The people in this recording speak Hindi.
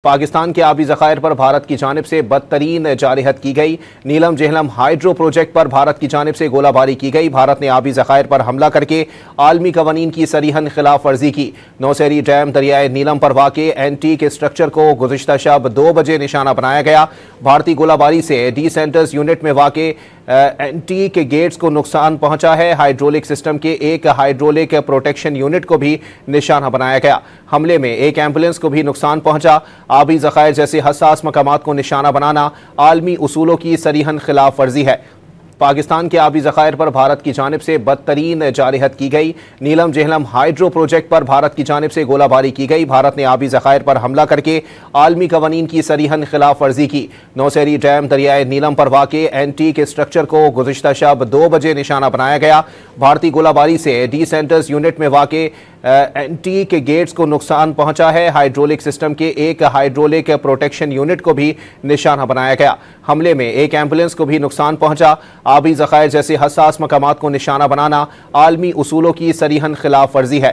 पाकिस्तान के आबी ज़खायर पर भारत की जानिब से बदतरीन जारहत की गई। नीलम जहलम हाइड्रो प्रोजेक्ट पर भारत की जानिब से गोलाबारी की गई। भारत ने आबी ज़खायर पर हमला करके आलमी कवानीन की सरीहन खिलाफ वर्जी की। नौसेरी डैम दरियाए नीलम पर वाक़ एंटीक स्ट्रक्चर को गुज़िश्ता शब 2 बजे निशाना बनाया गया। भारतीय गोलाबारी से डी सेंटर्स यूनिट में वाक़ एंटीक गेट्स को नुकसान पहुंचा है। हाइड्रोलिक सिस्टम के एक हाइड्रोलिक प्रोटेक्शन यूनिट को भी निशाना बनाया गया। हमले में एक एम्बुलेंस को भी नुकसान पहुंचा। आबी ज़खायर जैसे हसास मकामात को निशाना बनाना आलमी उसूलों की सरीहन खिलाफ वर्जी है। पाकिस्तान के आबी ज़खायर पर भारत की जानिब से बदतरीन जारहत की गई। नीलम जहलम हाइड्रो प्रोजेक्ट पर भारत की जानिब से गोलाबारी की गई। भारत ने आबी ज़खायर पर हमला करके आलमी कवानीन की सरीहन खिलाफ वर्जी की। नौसेरी डैम दरियाए नीलम पर वाक़ एंटीक स्ट्रक्चर को गुज़िश्ता शब 2 बजे निशाना बनाया गया। भारतीय गोलाबारी से डी सेंटर्स यूनिट में वाक़ एंटीक गेट्स को नुकसान पहुंचा है। हाइड्रोलिक सिस्टम के एक हाइड्रोलिक प्रोटेक्शन यूनिट को भी निशाना बनाया गया। हमले में एक एम्बुलेंस को भी नुकसान पहुंचा। आबी ज़खायर जैसे हसास मकामात को निशाना बनाना आलमी उसूलों की सरीहन खिलाफ वर्जी है।